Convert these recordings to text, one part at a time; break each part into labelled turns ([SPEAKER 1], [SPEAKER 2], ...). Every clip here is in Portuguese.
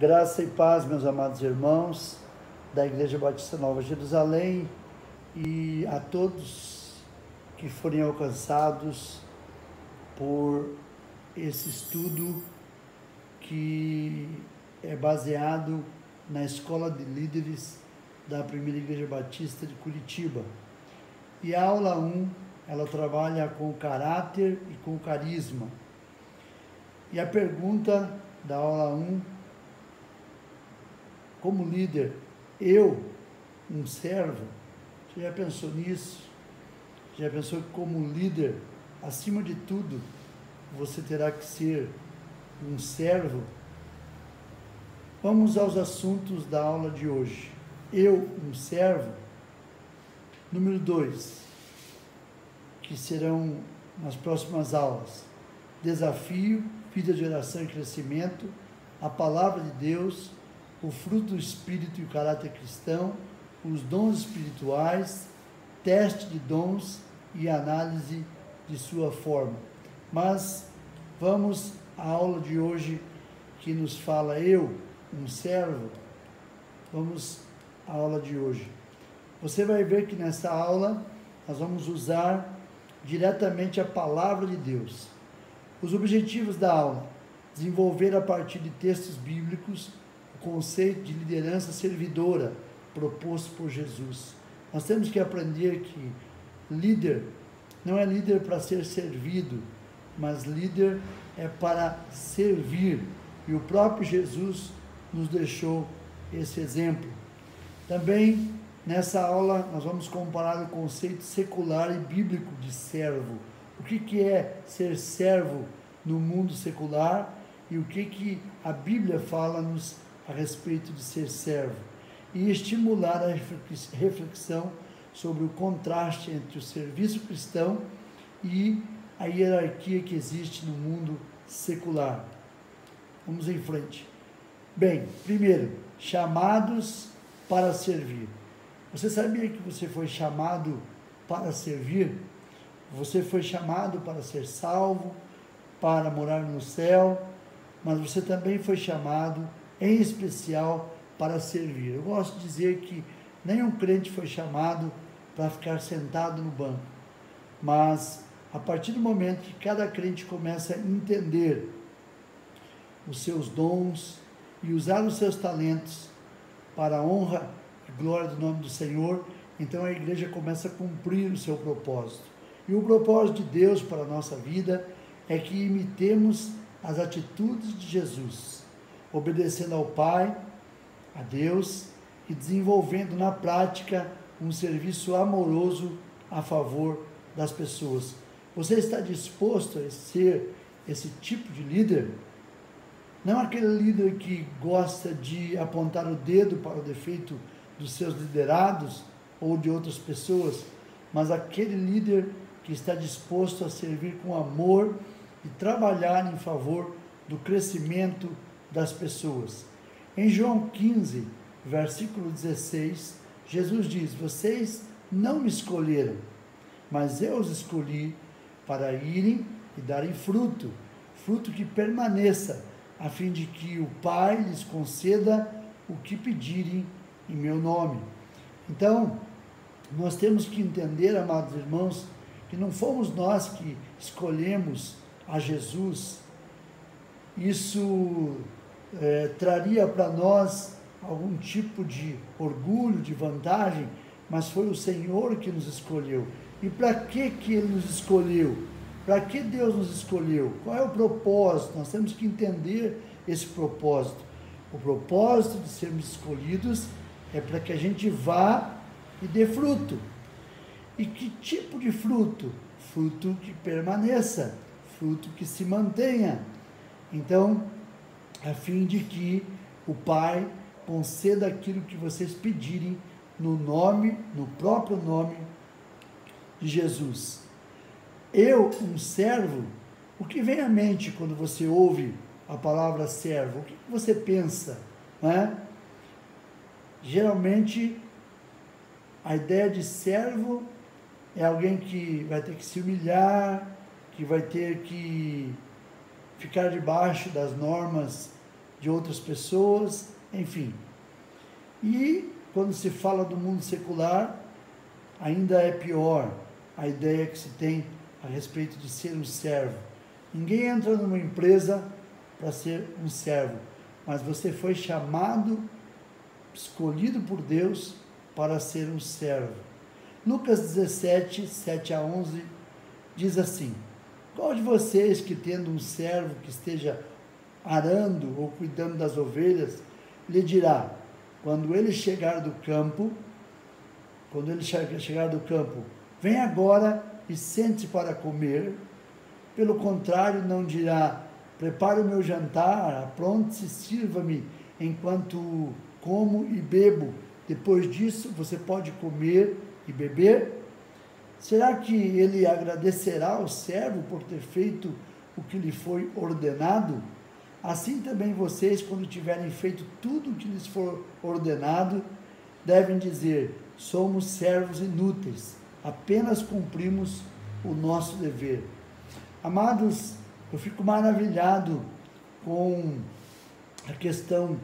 [SPEAKER 1] Graça e paz, meus amados irmãos da Igreja Batista Nova Jerusalém e a todos que forem alcançados por esse estudo que é baseado na Escola de Líderes da Primeira Igreja Batista de Curitiba. E a aula 1, ela trabalha com o caráter e com o carisma. E a pergunta da aula 1: como líder, eu, um servo? Você já pensou nisso? Já pensou que como líder, acima de tudo, você terá que ser um servo? Vamos aos assuntos da aula de hoje. Eu, um servo. Número 2, que serão nas próximas aulas: desafio, vida de oração e crescimento, a palavra de Deus, o fruto do Espírito e o caráter cristão, os dons espirituais, teste de dons e análise de sua forma. Mas vamos à aula de hoje, que nos fala eu, um servo. Vamos à aula de hoje. Você vai ver que nessa aula nós vamos usar diretamente a palavra de Deus. Os objetivos da aula: desenvolver a partir de textos bíblicos o conceito de liderança servidora proposto por Jesus. Nós temos que aprender que líder não é líder para ser servido, mas líder é para servir. E o próprio Jesus nos deixou esse exemplo. Também nessa aula nós vamos comparar o conceito secular e bíblico de servo. O que é ser servo no mundo secular e o que a Bíblia fala-nos a respeito de ser servo. E estimular a reflexão sobre o contraste entre o serviço cristão e a hierarquia que existe no mundo secular. Vamos em frente. Bem, primeiro, chamados para servir. Você sabia que você foi chamado para servir? Você foi chamado para ser salvo, para morar no céu, mas você também foi chamado, em especial, para servir. Eu gosto de dizer que nenhum crente foi chamado para ficar sentado no banco, mas a partir do momento que cada crente começa a entender os seus dons e usar os seus talentos para a honra e glória do nome do Senhor, então a igreja começa a cumprir o seu propósito. E o propósito de Deus para a nossa vida é que imitemos as atitudes de Jesus, obedecendo ao Pai, a Deus, e desenvolvendo na prática um serviço amoroso a favor das pessoas. Você está disposto a ser esse tipo de líder? Não aquele líder que gosta de apontar o dedo para o defeito dos seus liderados ou de outras pessoas, mas aquele líder que está disposto a servir com amor e trabalhar em favor do crescimento das pessoas. Em João 15, versículo 16, Jesus diz: vocês não me escolheram, mas eu os escolhi para irem e darem fruto, fruto que permaneça, a fim de que o Pai lhes conceda o que pedirem em meu nome. Então, nós temos que entender, amados irmãos, que não fomos nós que escolhemos a Jesus. Isso traria para nós algum tipo de orgulho, de vantagem, mas foi o Senhor que nos escolheu. E para que Ele nos escolheu? Para que Deus nos escolheu? Qual é o propósito? Nós temos que entender esse propósito. O propósito de sermos escolhidos é para que a gente vá e dê fruto. E que tipo de fruto? Fruto que permaneça, fruto que se mantenha. Então, a fim de que o Pai conceda aquilo que vocês pedirem no nome, no próprio nome de Jesus. Eu, um servo, o que vem à mente quando você ouve a palavra servo? O que você pensa? Não é? Geralmente, a ideia de servo é alguém que vai ter que se humilhar, que vai ter que ficar debaixo das normas de outras pessoas, enfim. E quando se fala do mundo secular, ainda é pior a ideia que se tem a respeito de ser um servo. Ninguém entra numa empresa para ser um servo, mas você foi chamado, escolhido por Deus para ser um servo. Lucas 17, 7 a 11, diz assim: qual de vocês que tendo um servo que esteja arando ou cuidando das ovelhas, lhe dirá, quando ele chegar do campo, vem agora e sente-se para comer? Pelo contrário, não dirá, prepare o meu jantar, apronte-se, sirva-me enquanto como e bebo. Depois disso, você pode comer e beber? Será que ele agradecerá ao servo por ter feito o que lhe foi ordenado? Assim também vocês, quando tiverem feito tudo o que lhes for ordenado, devem dizer, somos servos inúteis, apenas cumprimos o nosso dever. Amados, eu fico maravilhado com a questão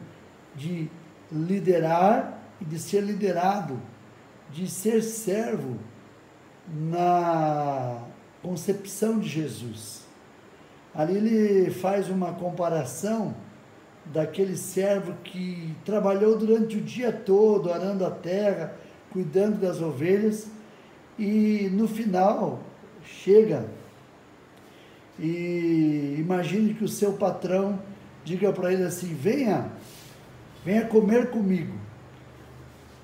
[SPEAKER 1] de liderar e de ser liderado, de ser servo na concepção de Jesus. Ali ele faz uma comparação daquele servo que trabalhou durante o dia todo, arando a terra, cuidando das ovelhas, e no final chega e imagine que o seu patrão diga para ele assim, venha comer comigo.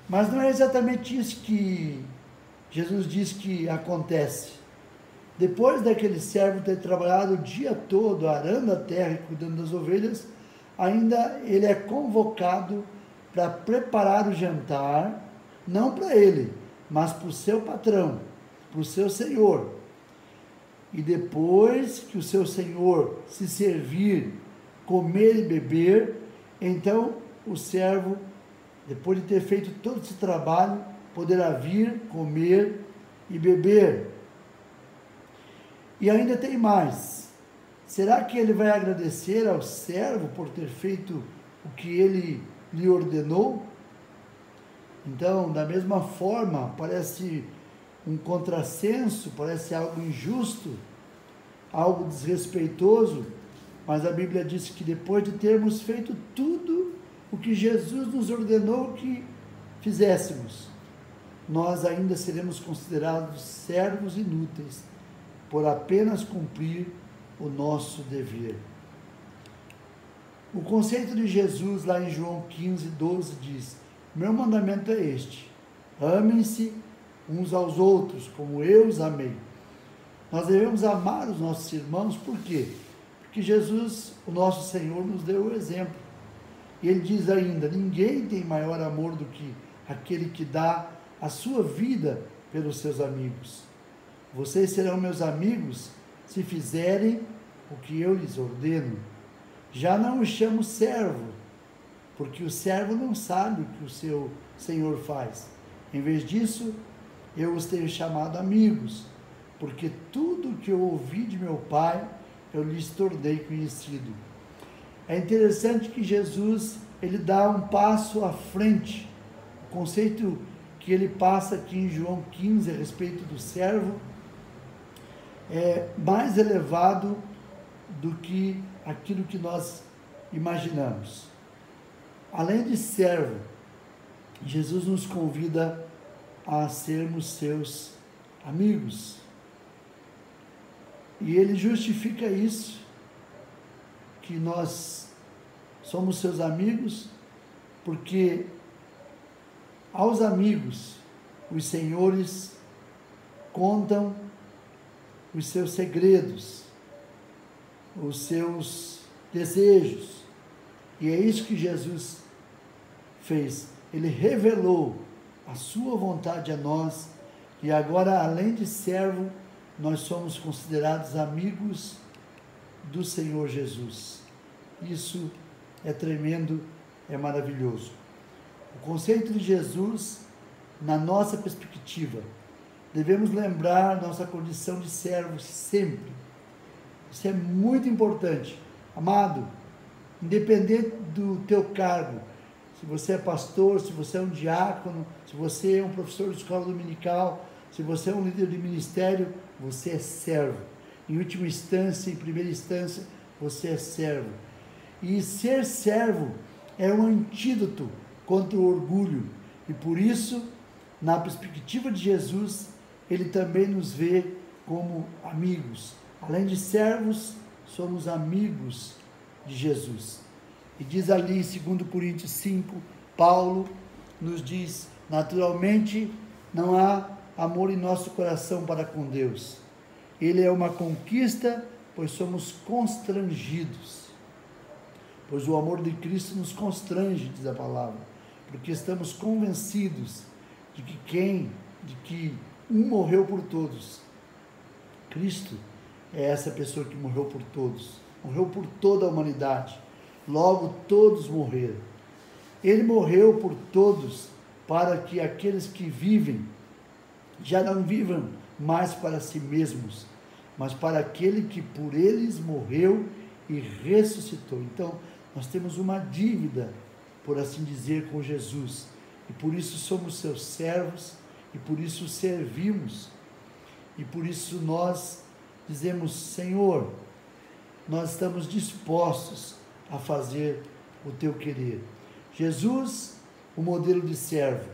[SPEAKER 1] Mas não é exatamente isso que Jesus diz que acontece. Depois daquele servo ter trabalhado o dia todo, arando a terra e cuidando das ovelhas, ainda ele é convocado para preparar o jantar, não para ele, mas para o seu patrão, para o seu senhor. E depois que o seu senhor se servir, comer e beber, então o servo, depois de ter feito todo esse trabalho, poderá vir, comer e beber. E ainda tem mais. Será que ele vai agradecer ao servo por ter feito o que ele lhe ordenou? Então, da mesma forma, parece um contrassenso, parece algo injusto, algo desrespeitoso, mas a Bíblia diz que depois de termos feito tudo o que Jesus nos ordenou que fizéssemos, nós ainda seremos considerados servos inúteis por apenas cumprir o nosso dever. O conceito de Jesus lá em João 15, 12 diz, meu mandamento é este, amem-se uns aos outros, como eu os amei. Nós devemos amar os nossos irmãos, por quê? Porque Jesus, o nosso Senhor, nos deu o exemplo. E ele diz ainda, ninguém tem maior amor do que aquele que dá a sua vida pelos seus amigos. Vocês serão meus amigos se fizerem o que eu lhes ordeno. Já não os chamo servo, porque o servo não sabe o que o seu senhor faz. Em vez disso, eu os tenho chamado amigos, porque tudo o que eu ouvi de meu Pai, eu lhes tornei conhecido. É interessante que Jesus, ele dá um passo à frente. O conceito que ele passa aqui em João 15 a respeito do servo é mais elevado do que aquilo que nós imaginamos. Além de servo, Jesus nos convida a sermos seus amigos. E ele justifica isso, que nós somos seus amigos, porque aos amigos os senhores contam os seus segredos, os seus desejos. E é isso que Jesus fez. Ele revelou a sua vontade a nós, e agora, além de servo, nós somos considerados amigos do Senhor Jesus. Isso é tremendo, é maravilhoso. O conceito de Jesus, na nossa perspectiva, devemos lembrar nossa condição de servos sempre. Isso é muito importante. Amado, independente do teu cargo, se você é pastor, se você é um diácono, se você é um professor de escola dominical, se você é um líder de ministério, você é servo. Em última instância, em primeira instância, você é servo. E ser servo é um antídoto contra o orgulho. E por isso, na perspectiva de Jesus, ele também nos vê como amigos. Além de servos, somos amigos de Jesus. E diz ali, em 2 Coríntios 5, Paulo nos diz: naturalmente não há amor em nosso coração para com Deus. Ele é uma conquista, pois somos constrangidos. Pois o amor de Cristo nos constrange, diz a palavra, porque estamos convencidos de que um morreu por todos. Cristo é essa pessoa que morreu por todos, morreu por toda a humanidade. Logo, todos morreram. Ele morreu por todos para que aqueles que vivem já não vivam mais para si mesmos, mas para aquele que por eles morreu e ressuscitou. Então, nós temos uma dívida, por assim dizer, com Jesus, e por isso somos seus servos, e por isso servimos, e por isso nós dizemos: Senhor, nós estamos dispostos a fazer o teu querer. Jesus, o modelo de servo.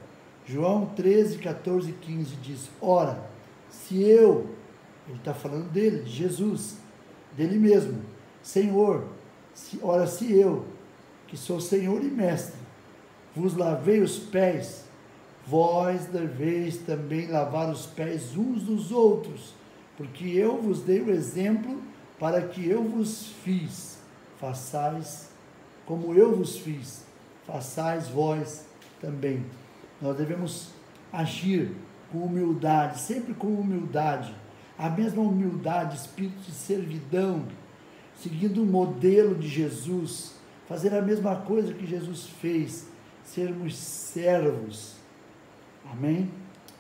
[SPEAKER 1] João 13, 14 e 15 diz: ora, se eu, ele está falando dele, de Jesus, dele mesmo, Senhor, se eu, que sou Senhor e Mestre, vos lavei os pés, vós deveis também lavar os pés uns dos outros, porque eu vos dei o exemplo para que eu vos fiz, façais como eu vos fiz, façais vós também. Nós devemos agir com humildade, sempre com humildade, a mesma humildade, espírito de servidão, seguindo o modelo de Jesus, fazer a mesma coisa que Jesus fez, sermos servos. Amém?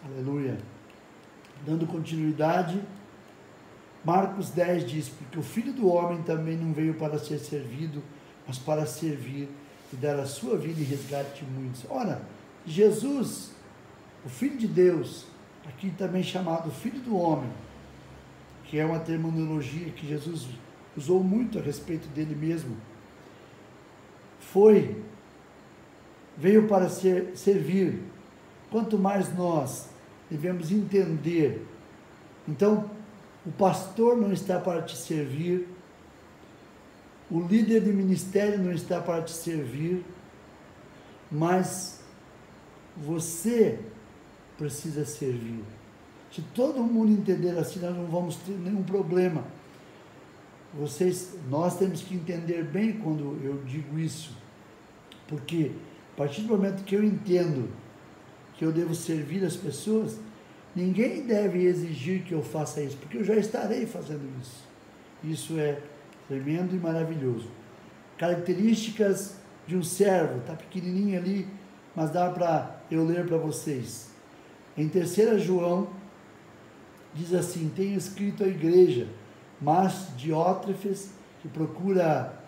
[SPEAKER 1] Aleluia. Dando continuidade, Marcos 10 diz: porque o Filho do Homem também não veio para ser servido, mas para servir e dar a sua vida em resgate de muitos. Ora, Jesus, o Filho de Deus, aqui também chamado Filho do Homem, que é uma terminologia que Jesus usou muito a respeito dele mesmo, veio para servir. Quanto mais nós devemos entender. Então, o pastor não está para te servir, o líder de ministério não está para te servir, mas você precisa servir. Se todo mundo entender assim, nós não vamos ter nenhum problema. Nós temos que entender bem quando eu digo isso, porque a partir do momento que eu entendo que eu devo servir as pessoas, ninguém deve exigir que eu faça isso, porque eu já estarei fazendo isso. Isso é tremendo e maravilhoso. Características de um servo, está pequenininho ali, mas dá para eu ler para vocês. Em 3 João, diz assim: tenho escrito à igreja, mas Diótrefes, que procura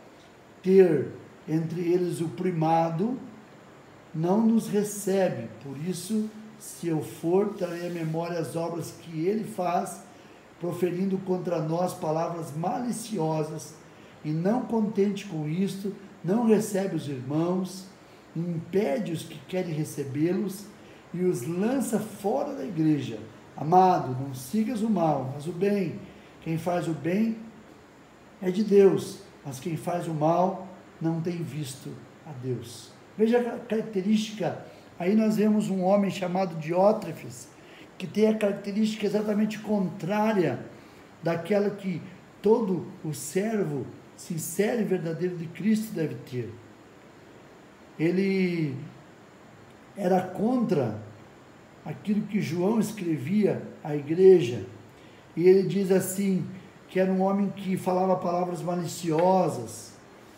[SPEAKER 1] ter entre eles o primado, não nos recebe. Por isso, se eu for, trarei à memória as obras que ele faz, proferindo contra nós palavras maliciosas, e não contente com isto, não recebe os irmãos, impede os que querem recebê-los, e os lança fora da igreja. Amado, não sigas o mal, mas o bem. Quem faz o bem é de Deus, mas quem faz o mal não tem visto a Deus. Veja a característica, aí nós vemos um homem chamado Diótrefes, que tem a característica exatamente contrária daquela que todo o servo sincero e verdadeiro de Cristo deve ter. Ele era contra aquilo que João escrevia à igreja, e ele diz assim, que era um homem que falava palavras maliciosas,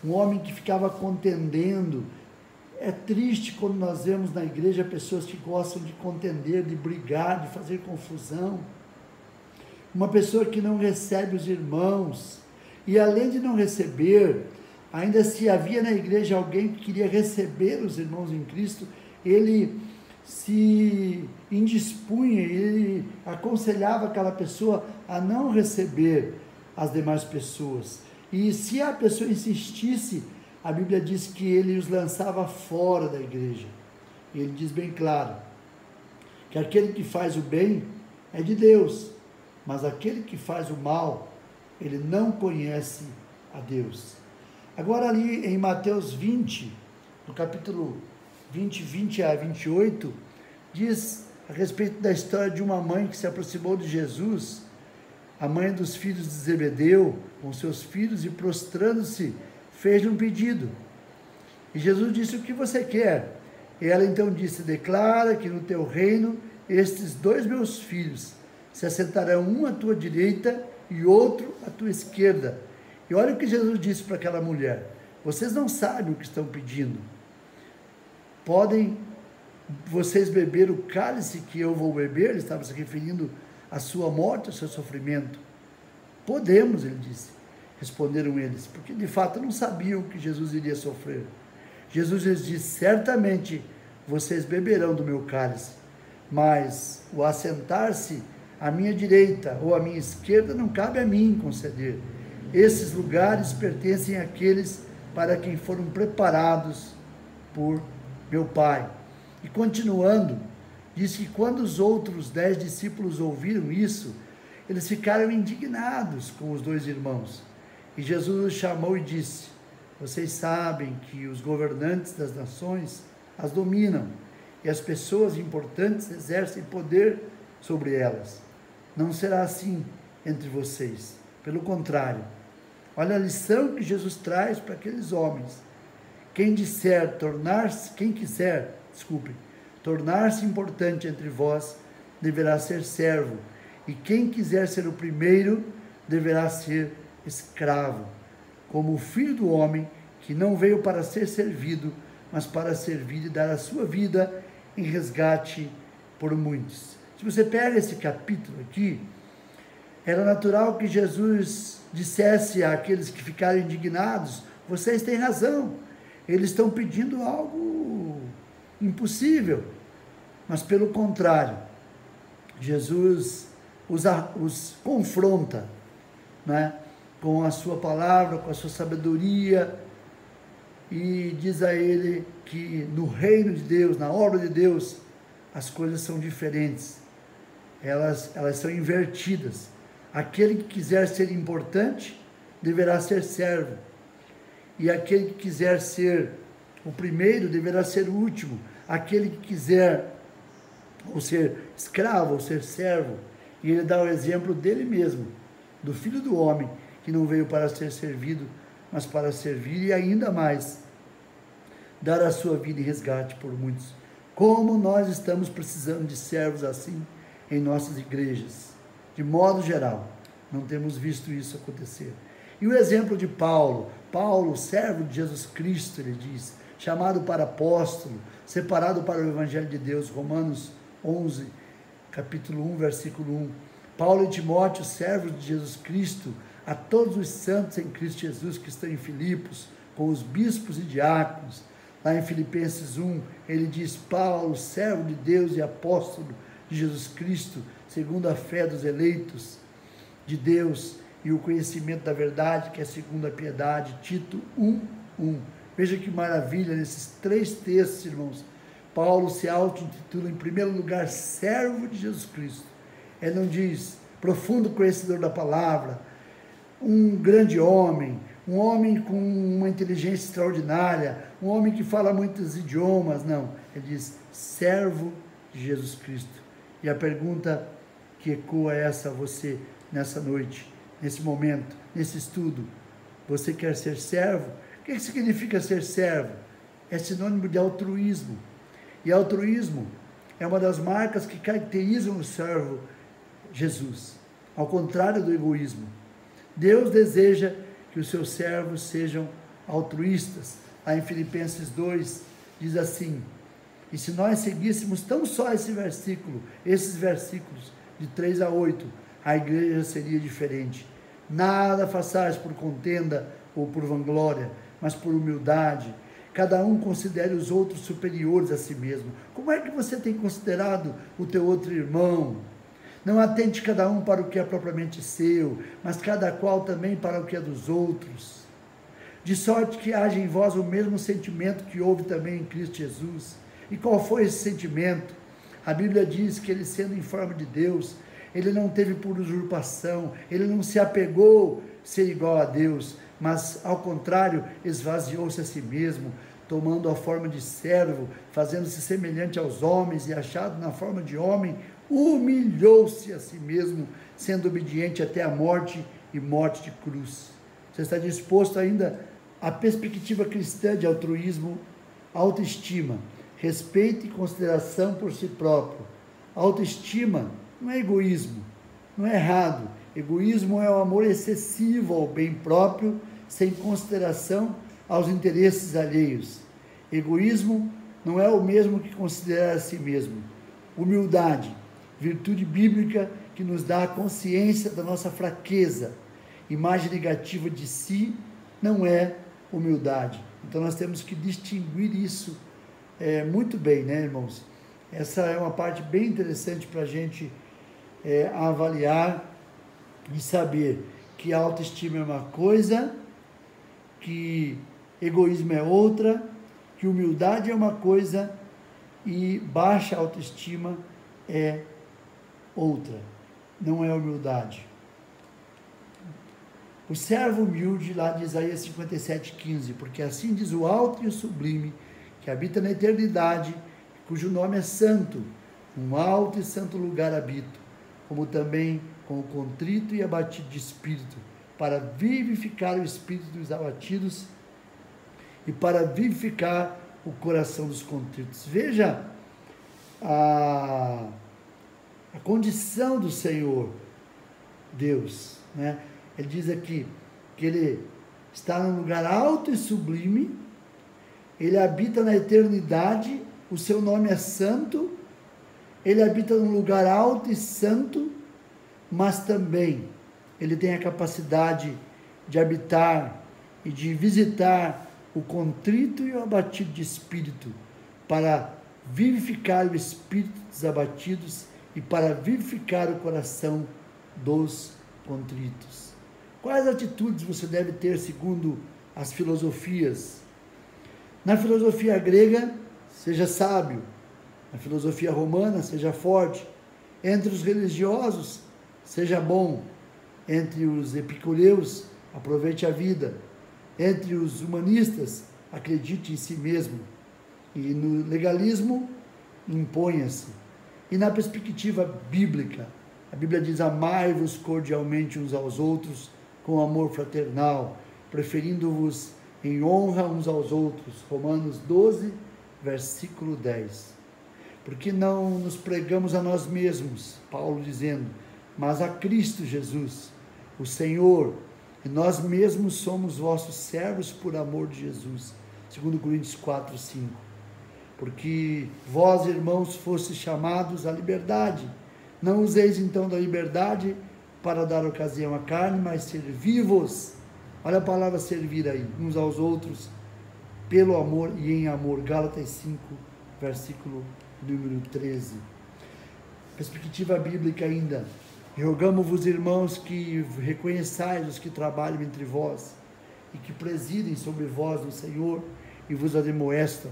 [SPEAKER 1] um homem que ficava contendendo. É triste quando nós vemos na igreja pessoas que gostam de contender, de brigar, de fazer confusão. Uma pessoa que não recebe os irmãos, e além de não receber, ainda se havia na igreja alguém que queria receber os irmãos em Cristo, ele se indispunha, ele aconselhava aquela pessoa a não receber as demais pessoas. E se a pessoa insistisse, a Bíblia diz que ele os lançava fora da igreja. E ele diz bem claro que aquele que faz o bem é de Deus, mas aquele que faz o mal, ele não conhece a Deus. Agora ali em Mateus 20, no capítulo 20 a 28, diz a respeito da história de uma mãe que se aproximou de Jesus, a mãe dos filhos de Zebedeu, com seus filhos, e prostrando-se, fez-lhe um pedido. E Jesus disse: o que você quer? E ela então disse: declara que no teu reino estes 2 meus filhos se assentarão, um à tua direita e outro à tua esquerda. E olha o que Jesus disse para aquela mulher: vocês não sabem o que estão pedindo. Podem vocês beber o cálice que eu vou beber? Ele estava se referindo à sua morte, ao seu sofrimento. Podemos, ele disse. Responderam eles, porque de fato não sabiam que Jesus iria sofrer. Jesus lhes disse: certamente vocês beberão do meu cálice, mas o assentar-se à minha direita ou à minha esquerda não cabe a mim conceder. Esses lugares pertencem àqueles para quem foram preparados por meu Pai. E continuando, diz que quando os outros 10 discípulos ouviram isso, eles ficaram indignados com os 2 irmãos. E Jesus os chamou e disse: vocês sabem que os governantes das nações as dominam, e as pessoas importantes exercem poder sobre elas. Não será assim entre vocês. Pelo contrário, olha a lição que Jesus traz para aqueles homens. Quem quiser tornar-se importante entre vós, deverá ser servo, e quem quiser ser o primeiro, deverá ser escravo, como o Filho do Homem, que não veio para ser servido, mas para servir e dar a sua vida em resgate por muitos. Se você pega esse capítulo aqui, era natural que Jesus dissesse àqueles que ficaram indignados: vocês têm razão, eles estão pedindo algo impossível. Mas pelo contrário, Jesus os confronta, né, com a sua palavra, com a sua sabedoria, e diz a ele que no reino de Deus, na obra de Deus, as coisas são diferentes, elas são invertidas. Aquele que quiser ser importante, deverá ser servo, e aquele que quiser ser o primeiro, deverá ser o último. Aquele que quiser ou ser escravo, ou ser servo, e ele dá o exemplo dele mesmo, do Filho do Homem, que não veio para ser servido, mas para servir e ainda mais dar a sua vida em resgate por muitos. Como nós estamos precisando de servos assim em nossas igrejas, de modo geral, não temos visto isso acontecer. E o exemplo de Paulo, servo de Jesus Cristo, ele diz, chamado para apóstolo, separado para o Evangelho de Deus, Romanos 11, capítulo 1, versículo 1. Paulo e Timóteo, servos de Jesus Cristo, a todos os santos em Cristo Jesus que estão em Filipos, com os bispos e diáconos. Lá em Filipenses 1, ele diz: Paulo, servo de Deus e apóstolo de Jesus Cristo, segundo a fé dos eleitos de Deus e o conhecimento da verdade, que é segundo a piedade. Tito 1:1. Veja que maravilha, nesses 3 textos, irmãos, Paulo se auto-intitula, em primeiro lugar, servo de Jesus Cristo. Ele não diz profundo conhecedor da palavra, um grande homem, um homem com uma inteligência extraordinária, um homem que fala muitos idiomas, não. Ele diz servo de Jesus Cristo. E a pergunta que ecoa essa a você nessa noite, nesse momento, nesse estudo: você quer ser servo? O que significa ser servo? É sinônimo de altruísmo. E altruísmo é uma das marcas que caracterizam o servo Jesus, ao contrário do egoísmo. Deus deseja que os seus servos sejam altruístas. Lá em Filipenses 2, diz assim: e se nós seguíssemos tão só esses versículos, de 3 a 8, a igreja seria diferente. Nada façais por contenda ou por vanglória, mas por humildade. Cada um considere os outros superiores a si mesmo. Como é que você tem considerado o teu outro irmão? Não atente cada um para o que é propriamente seu, mas cada qual também para o que é dos outros. De sorte que haja em vós o mesmo sentimento que houve também em Cristo Jesus. E qual foi esse sentimento? A Bíblia diz que ele, sendo em forma de Deus, ele não teve por usurpação, ele não se apegou a ser igual a Deus, mas ao contrário, esvaziou-se a si mesmo, tomando a forma de servo, fazendo-se semelhante aos homens e achado na forma de homem, humilhou-se a si mesmo, sendo obediente até a morte e morte de cruz. Você está disposto ainda à perspectiva cristã de altruísmo, autoestima, respeito e consideração por si próprio. Autoestima não é egoísmo, não é errado. Egoísmo é o amor excessivo ao bem próprio, sem consideração aos interesses alheios. Egoísmo não é o mesmo que considerar a si mesmo. Humildade, virtude bíblica que nos dá a consciência da nossa fraqueza. Imagem negativa de si não é humildade. Então nós temos que distinguir isso muito bem, né, irmãos? Essa é uma parte bem interessante para a gente avaliar e saber que autoestima é uma coisa, que egoísmo é outra, que humildade é uma coisa e baixa autoestima é outra. Não é humildade. O servo humilde, lá de Isaías 57:15, porque assim diz o alto e o sublime, que habita na eternidade, cujo nome é santo, um alto e santo lugar habito, como também com o contrito e abatido de espírito, para vivificar o espírito dos abatidos e para vivificar o coração dos contritos. Veja a condição do Senhor Deus, né? Ele diz aqui que ele está num lugar alto e sublime, ele habita na eternidade, o seu nome é santo, ele habita num lugar alto e santo, mas também ele tem a capacidade de habitar e de visitar o contrito e o abatido de espírito, para vivificar o espírito dos abatidos e para vivificar o coração dos contritos. Quais atitudes você deve ter segundo as filosofias? Na filosofia grega, seja sábio. Na filosofia romana, seja forte. Entre os religiosos, seja bom. Entre os epicureus, aproveite a vida. Entre os humanistas, acredite em si mesmo. E no legalismo, imponha-se. E na perspectiva bíblica, a Bíblia diz: amai-vos cordialmente uns aos outros com amor fraternal, preferindo-vos em honra uns aos outros. Romanos 12, versículo 10. Porque não nos pregamos a nós mesmos, Paulo dizendo, mas a Cristo Jesus, o Senhor, e nós mesmos somos vossos servos por amor de Jesus. 2 Coríntios 4, 5. Porque vós, irmãos, fostes chamados à liberdade. Não useis então da liberdade para dar ocasião à carne, mas servi-vos. Olha a palavra servir aí, uns aos outros, pelo amor e em amor. Gálatas 5, versículo número 13. Perspectiva bíblica ainda. Rogamo-vos, irmãos, que reconheçais os que trabalham entre vós e que presidem sobre vós no Senhor e vos admoestam,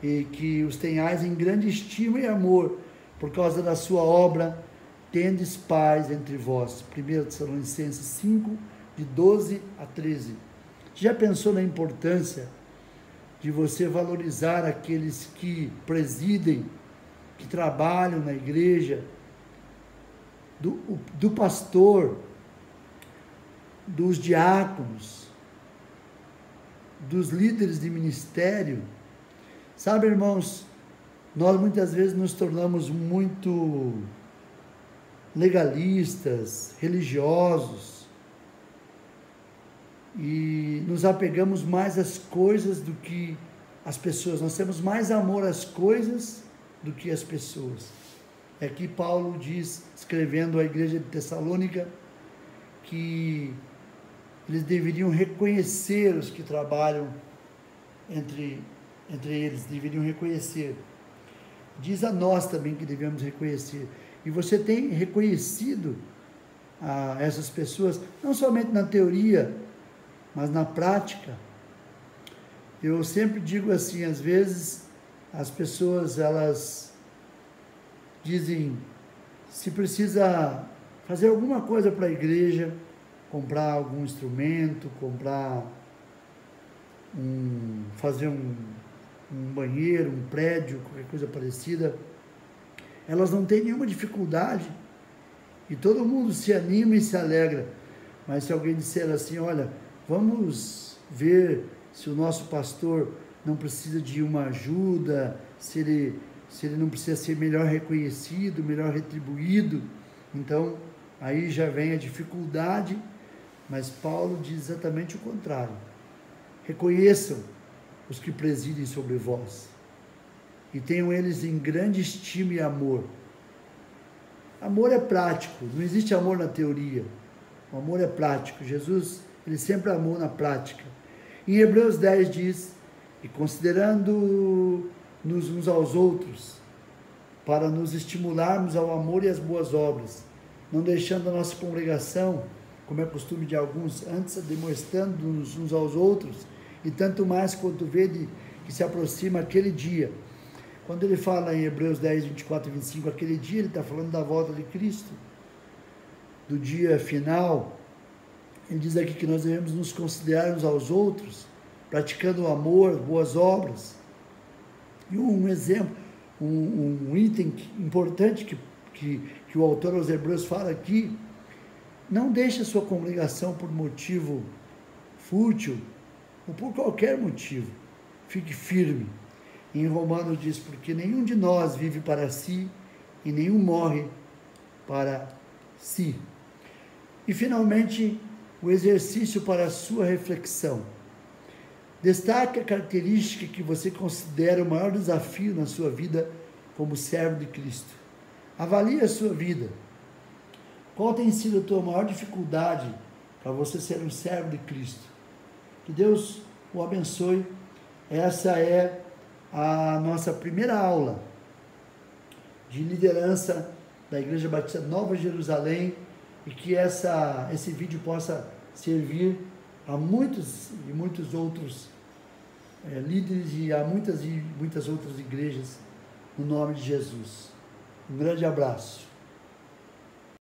[SPEAKER 1] e que os tenhais em grande estima e amor por causa da sua obra, tendes paz entre vós. 1 Tessalonicenses 5, de 12 a 13. Já pensou na importância de você valorizar aqueles que presidem, que trabalham na igreja, do pastor, dos diáconos, dos líderes de ministério? Sabe, irmãos, nós muitas vezes nos tornamos muito legalistas, religiosos, e nos apegamos mais às coisas do que às pessoas. Nós temos mais amor às coisas do que às pessoas. Aqui Paulo diz, escrevendo à igreja de Tessalônica, que eles deveriam reconhecer os que trabalham entre eles, deveriam reconhecer. Diz a nós também que devemos reconhecer. E você tem reconhecido essas pessoas, não somente na teoria, mas na prática. Eu sempre digo assim, às vezes as pessoas, elas dizem, se precisa fazer alguma coisa para a igreja, comprar algum instrumento, fazer um banheiro, um prédio, qualquer coisa parecida, elas não têm nenhuma dificuldade e todo mundo se anima e se alegra. Mas se alguém disser assim, olha, vamos ver se o nosso pastor não precisa de uma ajuda, se ele não precisa ser melhor reconhecido, melhor retribuído, então aí já vem a dificuldade. Mas Paulo diz exatamente o contrário. Reconheçam os que presidem sobre vós e tenham eles em grande estima e amor. Amor é prático, não existe amor na teoria. O amor é prático. Jesus, ele sempre amou na prática. Em Hebreus 10 diz, e considerando-nos uns aos outros, para nos estimularmos ao amor e às boas obras, não deixando a nossa congregação, como é costume de alguns, antes demonstrando-nos uns aos outros, e tanto mais quanto vede que se aproxima aquele dia. Quando ele fala em Hebreus 10, 24 e 25, aquele dia, ele está falando da volta de Cristo, do dia final. Ele diz aqui que nós devemos nos considerar uns aos outros, praticando o amor, boas obras. E um exemplo, um item importante que o autor aos Hebreus fala aqui, não deixe a sua congregação por motivo fútil, ou por qualquer motivo. Fique firme. Em Romanos diz, porque nenhum de nós vive para si, e nenhum morre para si. E finalmente, o exercício para a sua reflexão. Destaque a característica que você considera o maior desafio na sua vida como servo de Cristo. Avalie a sua vida. Qual tem sido a tua maior dificuldade para você ser um servo de Cristo? Que Deus o abençoe. Essa é a nossa primeira aula de liderança da Igreja Batista Nova Jerusalém, e que esse vídeo possa servir a muitos e muitos outros líderes e a muitas outras igrejas, no nome de Jesus. Um grande abraço.